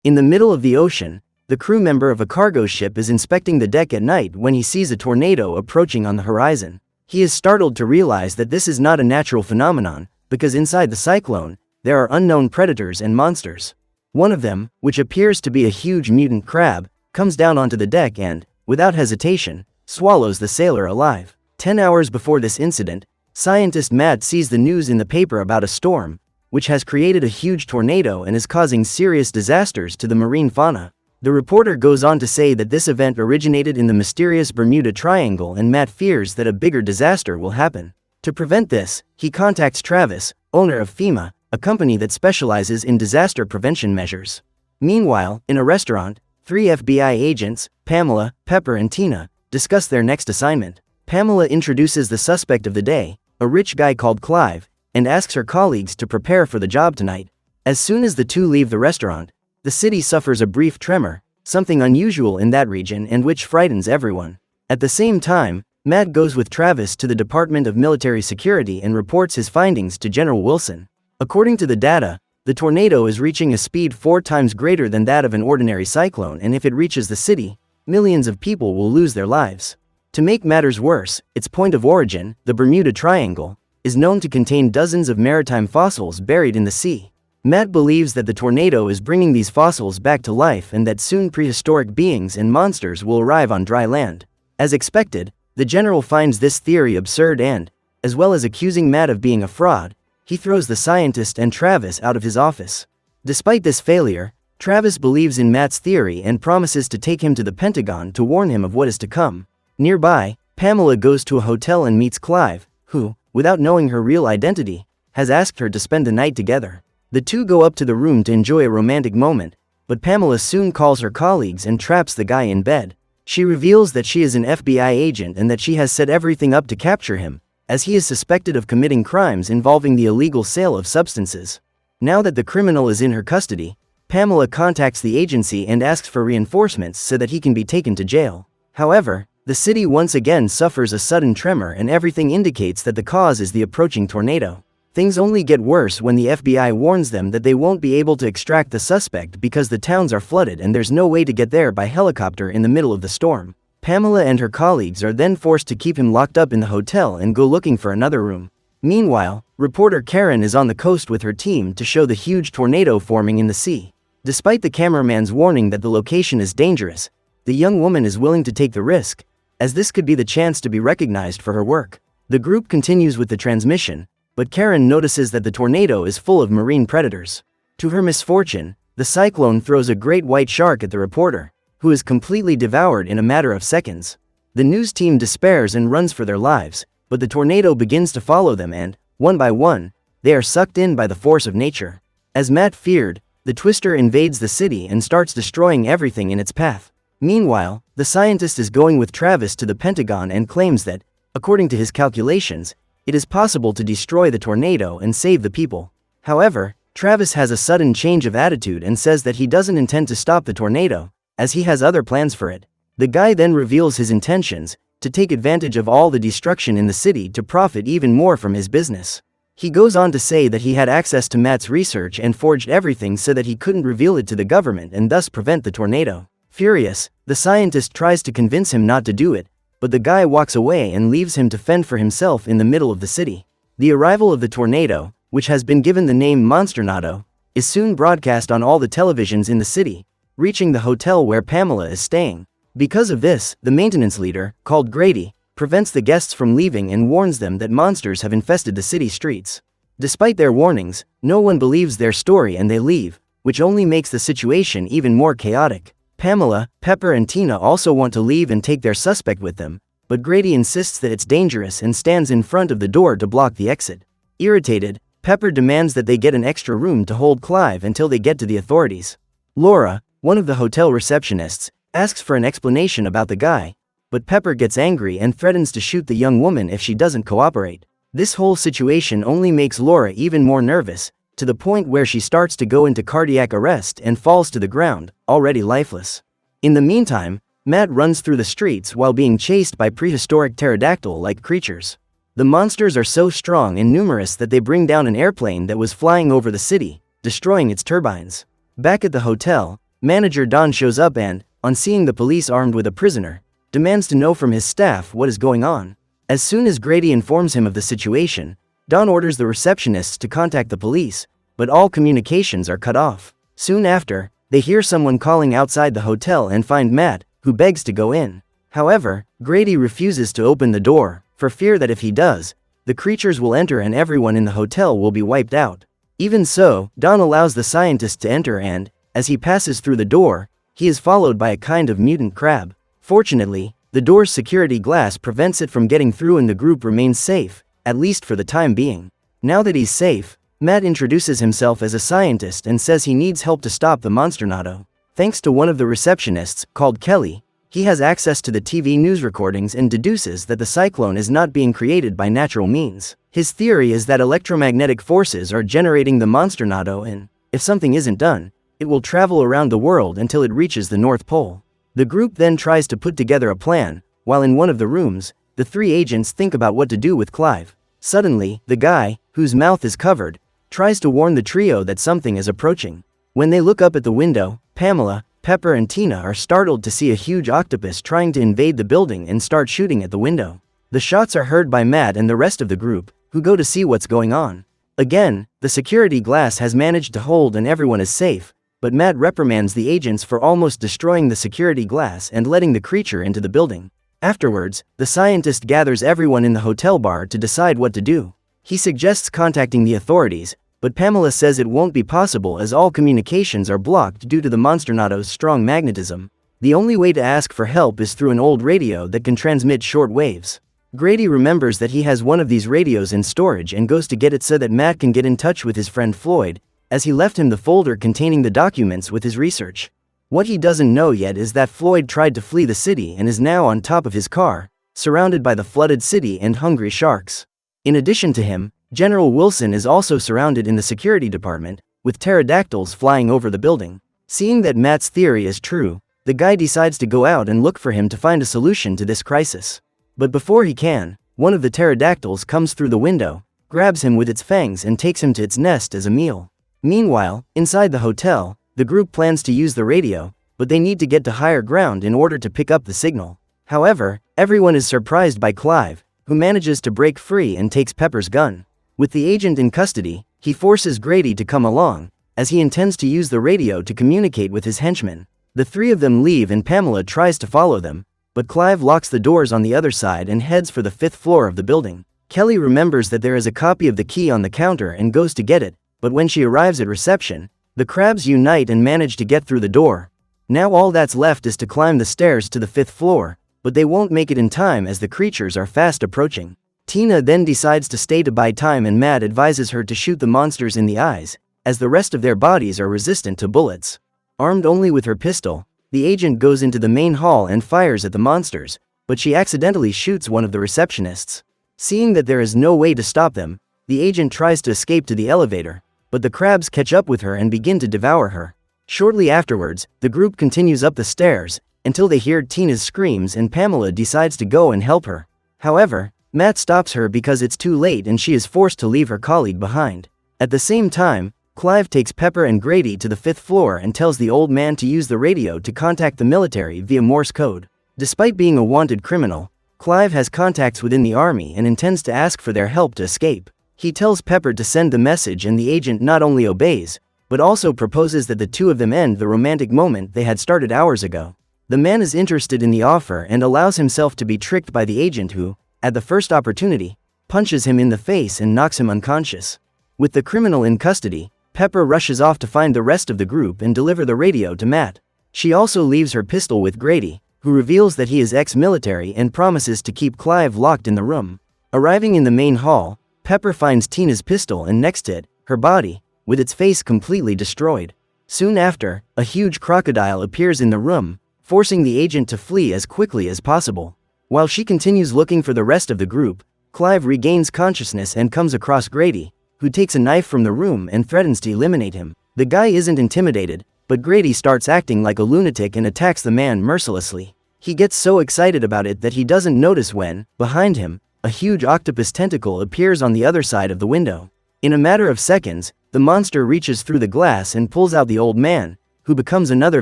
In the middle of the ocean, the crew member of a cargo ship is inspecting the deck at night when he sees a tornado approaching on the horizon. He is startled to realize that this is not a natural phenomenon, because inside the cyclone, there are unknown predators and monsters. One of them, which appears to be a huge mutant crab, comes down onto the deck and, without hesitation, swallows the sailor alive. 10 hours before this incident, scientist Matt sees the news in the paper about a storm, which has created a huge tornado and is causing serious disasters to the marine fauna. The reporter goes on to say that this event originated in the mysterious Bermuda Triangle and Matt fears that a bigger disaster will happen. To prevent this, he contacts Travis, owner of FEMA, a company that specializes in disaster prevention measures. Meanwhile, in a restaurant, 3 FBI agents, Pamela, Pepper and Tina, discuss their next assignment. Pamela introduces the suspect of the day, a rich guy called Clive, and asks her colleagues to prepare for the job tonight. As soon as the two leave the restaurant, the city suffers a brief tremor, something unusual in that region and which frightens everyone. At the same time, Matt goes with Travis to the Department of Military Security and reports his findings to General Wilson. According to the data, the tornado is reaching a speed 4 times greater than that of an ordinary cyclone, and if it reaches the city, millions of people will lose their lives. To make matters worse, its point of origin, the Bermuda Triangle, is known to contain dozens of maritime fossils buried in the sea. Matt believes that the tornado is bringing these fossils back to life and that soon prehistoric beings and monsters will arrive on dry land. As expected, the general finds this theory absurd and, as well as accusing Matt of being a fraud, he throws the scientist and Travis out of his office. Despite this failure, Travis believes in Matt's theory and promises to take him to the Pentagon to warn him of what is to come. Nearby, Pamela goes to a hotel and meets Clive, who, without knowing her real identity, has asked her to spend the night together. The two go up to the room to enjoy a romantic moment, but Pamela soon calls her colleagues and traps the guy in bed. She reveals that she is an FBI agent and that she has set everything up to capture him, as he is suspected of committing crimes involving the illegal sale of substances. Now that the criminal is in her custody, Pamela contacts the agency and asks for reinforcements so that he can be taken to jail. However, the city once again suffers a sudden tremor and everything indicates that the cause is the approaching tornado. Things only get worse when the FBI warns them that they won't be able to extract the suspect because the towns are flooded and there's no way to get there by helicopter in the middle of the storm. Pamela and her colleagues are then forced to keep him locked up in the hotel and go looking for another room. Meanwhile, reporter Karen is on the coast with her team to show the huge tornado forming in the sea. Despite the cameraman's warning that the location is dangerous, the young woman is willing to take the risk, as this could be the chance to be recognized for her work. The group continues with the transmission, but Karen notices that the tornado is full of marine predators. To her misfortune, the cyclone throws a great white shark at the reporter, who is completely devoured in a matter of seconds. The news team despairs and runs for their lives, but the tornado begins to follow them and, one by one, they are sucked in by the force of nature. As Matt feared, the twister invades the city and starts destroying everything in its path. Meanwhile, the scientist is going with Travis to the Pentagon and claims that, according to his calculations, it is possible to destroy the tornado and save the people. However, Travis has a sudden change of attitude and says that he doesn't intend to stop the tornado, as he has other plans for it. The guy then reveals his intentions, to take advantage of all the destruction in the city to profit even more from his business. He goes on to say that he had access to Matt's research and forged everything so that he couldn't reveal it to the government and thus prevent the tornado. Furious, the scientist tries to convince him not to do it, but the guy walks away and leaves him to fend for himself in the middle of the city. The arrival of the tornado, which has been given the name Monstrous, is soon broadcast on all the televisions in the city, reaching the hotel where Pamela is staying. Because of this, the maintenance leader, called Grady, prevents the guests from leaving and warns them that monsters have infested the city streets. Despite their warnings, no one believes their story and they leave, which only makes the situation even more chaotic. Pamela, Pepper and Tina also want to leave and take their suspect with them, but Grady insists that it's dangerous and stands in front of the door to block the exit. Irritated, Pepper demands that they get an extra room to hold Clive until they get to the authorities. Laura, one of the hotel receptionists, asks for an explanation about the guy, but Pepper gets angry and threatens to shoot the young woman if she doesn't cooperate. This whole situation only makes Laura even more nervous, to the point where she starts to go into cardiac arrest and falls to the ground, already lifeless. In the meantime, Matt runs through the streets while being chased by prehistoric pterodactyl-like creatures. The monsters are so strong and numerous that they bring down an airplane that was flying over the city, destroying its turbines. Back at the hotel, Manager Don shows up and, on seeing the police armed with a prisoner, demands to know from his staff what is going on. As soon as Grady informs him of the situation, Don orders the receptionists to contact the police, but all communications are cut off. Soon after, they hear someone calling outside the hotel and find Matt, who begs to go in. However, Grady refuses to open the door, for fear that if he does, the creatures will enter and everyone in the hotel will be wiped out. Even so, Don allows the scientist to enter and, as he passes through the door, he is followed by a kind of mutant crab. Fortunately, the door's security glass prevents it from getting through and the group remains safe, at least for the time being. Now that he's safe, Matt introduces himself as a scientist and says he needs help to stop the Monsternado. Thanks to one of the receptionists, called Kelly, he has access to the TV news recordings and deduces that the cyclone is not being created by natural means. His theory is that electromagnetic forces are generating the Monsternado and, if something isn't done, it will travel around the world until it reaches the North Pole. The group then tries to put together a plan. While in one of the rooms, the three agents think about what to do with Clive. Suddenly, the guy, whose mouth is covered, tries to warn the trio that something is approaching. When they look up at the window, Pamela, Pepper and Tina are startled to see a huge octopus trying to invade the building and start shooting at the window. The shots are heard by Matt and the rest of the group, who go to see what's going on. Again, the security glass has managed to hold and everyone is safe, but Matt reprimands the agents for almost destroying the security glass and letting the creature into the building. Afterwards, the scientist gathers everyone in the hotel bar to decide what to do. He suggests contacting the authorities, but Pamela says it won't be possible as all communications are blocked due to the Monsternado's strong magnetism. The only way to ask for help is through an old radio that can transmit short waves. Grady remembers that he has one of these radios in storage and goes to get it so that Matt can get in touch with his friend Floyd, as he left him the folder containing the documents with his research. What he doesn't know yet is that Floyd tried to flee the city and is now on top of his car, surrounded by the flooded city and hungry sharks. In addition to him, General Wilson is also surrounded in the security department, with pterodactyls flying over the building. Seeing that Matt's theory is true, the guy decides to go out and look for him to find a solution to this crisis. But before he can, one of the pterodactyls comes through the window, grabs him with its fangs and takes him to its nest as a meal. Meanwhile, inside the hotel, the group plans to use the radio, but they need to get to higher ground in order to pick up the signal. However, everyone is surprised by Clive, who manages to break free and takes Pepper's gun. With the agent in custody, he forces Grady to come along, as he intends to use the radio to communicate with his henchmen. The three of them leave and Pamela tries to follow them, but Clive locks the doors on the other side and heads for the 5th floor of the building. Kelly remembers that there is a copy of the key on the counter and goes to get it, but when she arrives at reception, the crabs unite and manage to get through the door. Now all that's left is to climb the stairs to the 5th floor, but they won't make it in time as the creatures are fast approaching. Tina then decides to stay to buy time and Matt advises her to shoot the monsters in the eyes, as the rest of their bodies are resistant to bullets. Armed only with her pistol, the agent goes into the main hall and fires at the monsters, but she accidentally shoots one of the receptionists. Seeing that there is no way to stop them, the agent tries to escape to the elevator, but the crabs catch up with her and begin to devour her. Shortly afterwards, the group continues up the stairs, until they hear Tina's screams and Pamela decides to go and help her. However, Matt stops her because it's too late and she is forced to leave her colleague behind. At the same time, Clive takes Pepper and Grady to the 5th floor and tells the old man to use the radio to contact the military via Morse code. Despite being a wanted criminal, Clive has contacts within the army and intends to ask for their help to escape. He tells Pepper to send the message and the agent not only obeys, but also proposes that the two of them end the romantic moment they had started hours ago. The man is interested in the offer and allows himself to be tricked by the agent who, at the first opportunity, punches him in the face and knocks him unconscious. With the criminal in custody, Pepper rushes off to find the rest of the group and deliver the radio to Matt. She also leaves her pistol with Grady, who reveals that he is ex-military and promises to keep Clive locked in the room. Arriving in the main hall, Pepper finds Tina's pistol and next to it, her body, with its face completely destroyed. Soon after, a huge crocodile appears in the room, forcing the agent to flee as quickly as possible. While she continues looking for the rest of the group, Clive regains consciousness and comes across Grady, who takes a knife from the room and threatens to eliminate him. The guy isn't intimidated, but Grady starts acting like a lunatic and attacks the man mercilessly. He gets so excited about it that he doesn't notice when, behind him, a huge octopus tentacle appears on the other side of the window. In a matter of seconds, the monster reaches through the glass and pulls out the old man, who becomes another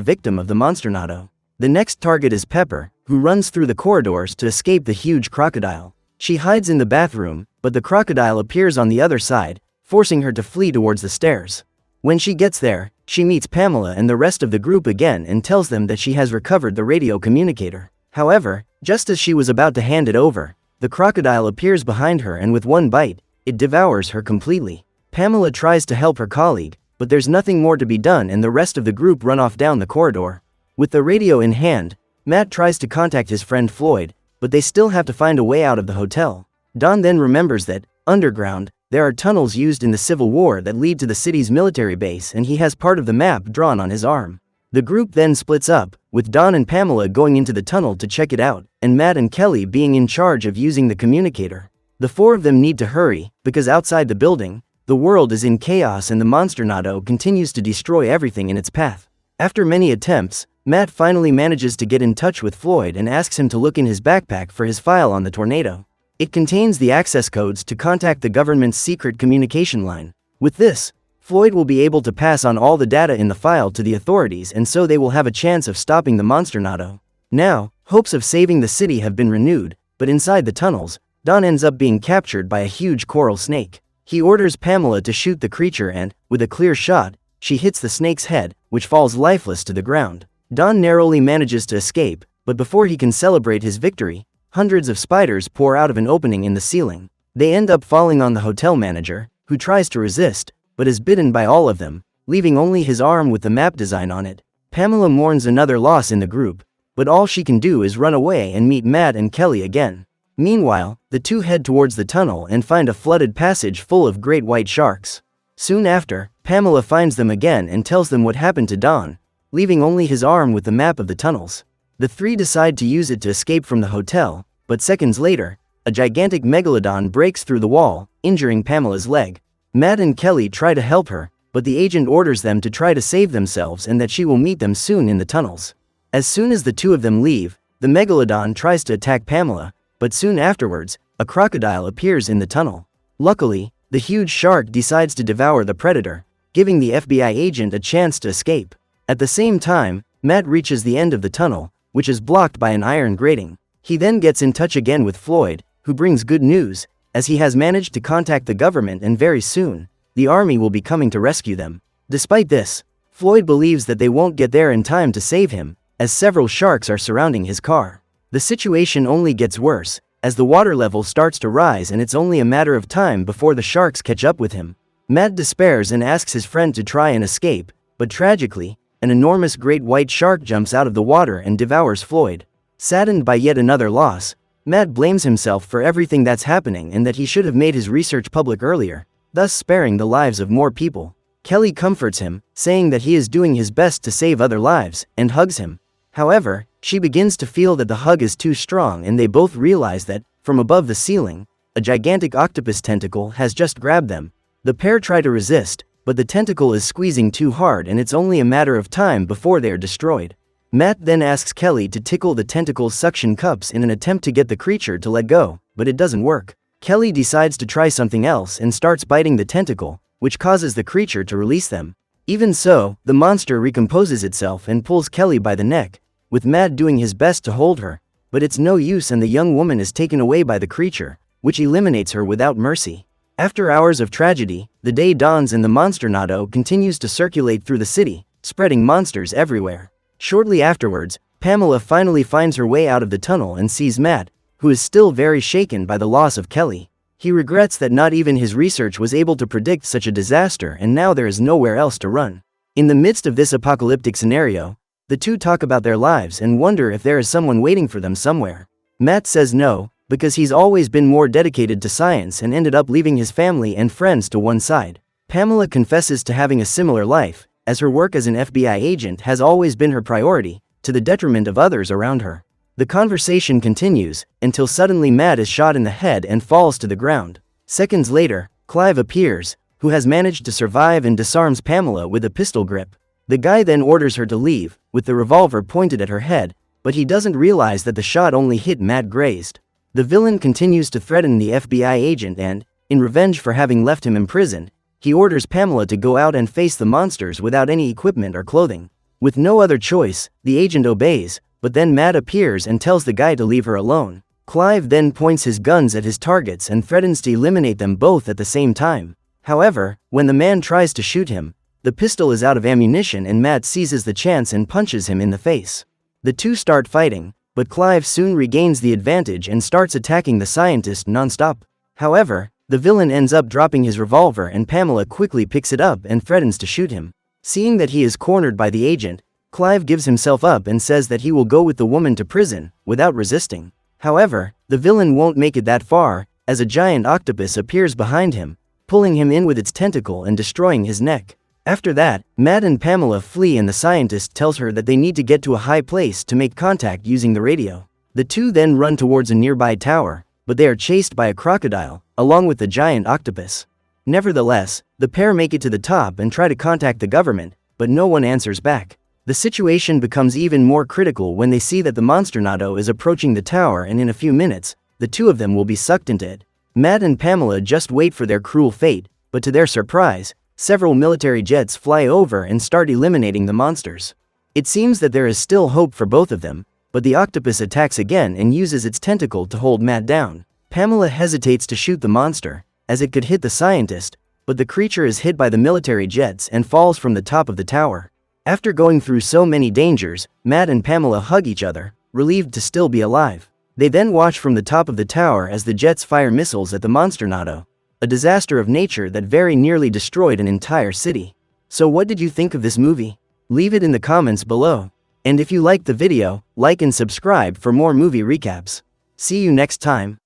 victim of the Monsternado. The next target is Pepper, who runs through the corridors to escape the huge crocodile. She hides in the bathroom, but the crocodile appears on the other side, forcing her to flee towards the stairs. When she gets there, she meets Pamela and the rest of the group again and tells them that she has recovered the radio communicator. However, just as she was about to hand it over, the crocodile appears behind her and with one bite, it devours her completely. Pamela tries to help her colleague, but there's nothing more to be done and the rest of the group run off down the corridor. With the radio in hand, Matt tries to contact his friend Floyd, but they still have to find a way out of the hotel. Don then remembers that, underground, there are tunnels used in the Civil War that lead to the city's military base and he has part of the map drawn on his arm. The group then splits up, with Don and Pamela going into the tunnel to check it out, and Matt and Kelly being in charge of using the communicator. The four of them need to hurry, because outside the building, the world is in chaos and the Monsternado continues to destroy everything in its path. After many attempts, Matt finally manages to get in touch with Floyd and asks him to look in his backpack for his file on the tornado. It contains the access codes to contact the government's secret communication line. With this, Floyd will be able to pass on all the data in the file to the authorities and so they will have a chance of stopping the Monsternado. Now, hopes of saving the city have been renewed, but inside the tunnels, Don ends up being captured by a huge coral snake. He orders Pamela to shoot the creature and, with a clear shot, she hits the snake's head, which falls lifeless to the ground. Don narrowly manages to escape, but before he can celebrate his victory, hundreds of spiders pour out of an opening in the ceiling. They end up falling on the hotel manager, who tries to resist, but is bitten by all of them, leaving only his arm with the map design on it. Pamela mourns another loss in the group, but all she can do is run away and meet Matt and Kelly again. Meanwhile, the two head towards the tunnel and find a flooded passage full of great white sharks. Soon after, Pamela finds them again and tells them what happened to Don, leaving only his arm with the map of the tunnels. The three decide to use it to escape from the hotel, but seconds later, a gigantic Megalodon breaks through the wall, injuring Pamela's leg. Matt and Kelly try to help her, but the agent orders them to try to save themselves and that she will meet them soon in the tunnels. As soon as the two of them leave, the Megalodon tries to attack Pamela, but soon afterwards, a crocodile appears in the tunnel. Luckily, the huge shark decides to devour the predator, giving the FBI agent a chance to escape. At the same time, Matt reaches the end of the tunnel, which is blocked by an iron grating. He then gets in touch again with Floyd, who brings good news, as he has managed to contact the government and very soon, the army will be coming to rescue them. Despite this, Floyd believes that they won't get there in time to save him, as several sharks are surrounding his car. The situation only gets worse, as the water level starts to rise and it's only a matter of time before the sharks catch up with him. Matt despairs and asks his friend to try and escape, but tragically, an enormous great white shark jumps out of the water and devours Floyd. Saddened by yet another loss, Matt blames himself for everything that's happening and that he should have made his research public earlier, thus sparing the lives of more people. Kelly comforts him, saying that he is doing his best to save other lives, and hugs him. However, she begins to feel that the hug is too strong and they both realize that, from above the ceiling, a gigantic octopus tentacle has just grabbed them. The pair try to resist, but the tentacle is squeezing too hard and it's only a matter of time before they are destroyed. Matt then asks Kelly to tickle the tentacle's suction cups in an attempt to get the creature to let go, but it doesn't work. Kelly decides to try something else and starts biting the tentacle, which causes the creature to release them. Even so, the monster recomposes itself and pulls Kelly by the neck, with Matt doing his best to hold her, but it's no use and the young woman is taken away by the creature, which eliminates her without mercy. After hours of tragedy, the day dawns and the Monsternado continues to circulate through the city, spreading monsters everywhere. Shortly afterwards, Pamela finally finds her way out of the tunnel and sees Matt, who is still very shaken by the loss of Kelly. He regrets that not even his research was able to predict such a disaster and now there is nowhere else to run. In the midst of this apocalyptic scenario, the two talk about their lives and wonder if there is someone waiting for them somewhere. Matt says no, because he's always been more dedicated to science and ended up leaving his family and friends to one side. Pamela confesses to having a similar life, as her work as an FBI agent has always been her priority, to the detriment of others around her. The conversation continues, until suddenly Matt is shot in the head and falls to the ground. Seconds later, Clive appears, who has managed to survive and disarms Pamela with a pistol grip. The guy then orders her to leave, with the revolver pointed at her head, but he doesn't realize that the shot only hit Matt grazed. The villain continues to threaten the FBI agent and, in revenge for having left him imprisoned, he orders Pamela to go out and face the monsters without any equipment or clothing. With no other choice, the agent obeys, but then Matt appears and tells the guy to leave her alone. Clive then points his guns at his targets and threatens to eliminate them both at the same time. However, when the man tries to shoot him, the pistol is out of ammunition and Matt seizes the chance and punches him in the face. The two start fighting, but Clive soon regains the advantage and starts attacking the scientist non-stop. However, the villain ends up dropping his revolver and Pamela quickly picks it up and threatens to shoot him. Seeing that he is cornered by the agent, Clive gives himself up and says that he will go with the woman to prison, without resisting. However, the villain won't make it that far, as a giant octopus appears behind him, pulling him in with its tentacle and destroying his neck. After that, Matt and Pamela flee and the scientist tells her that they need to get to a high place to make contact using the radio. The two then run towards a nearby tower, but they are chased by a crocodile, along with the giant octopus. Nevertheless, the pair make it to the top and try to contact the government, but no one answers back. The situation becomes even more critical when they see that the Monstronado is approaching the tower and in a few minutes, the two of them will be sucked into it. Matt and Pamela just wait for their cruel fate, but to their surprise, several military jets fly over and start eliminating the monsters. It seems that there is still hope for both of them, but the octopus attacks again and uses its tentacle to hold Matt down. Pamela hesitates to shoot the monster, as it could hit the scientist, but the creature is hit by the military jets and falls from the top of the tower. After going through so many dangers, Matt and Pamela hug each other, relieved to still be alive. They then watch from the top of the tower as the jets fire missiles at the Monstronado, a disaster of nature that very nearly destroyed an entire city. So what did you think of this movie? Leave it in the comments below. And if you liked the video, like and subscribe for more movie recaps. See you next time.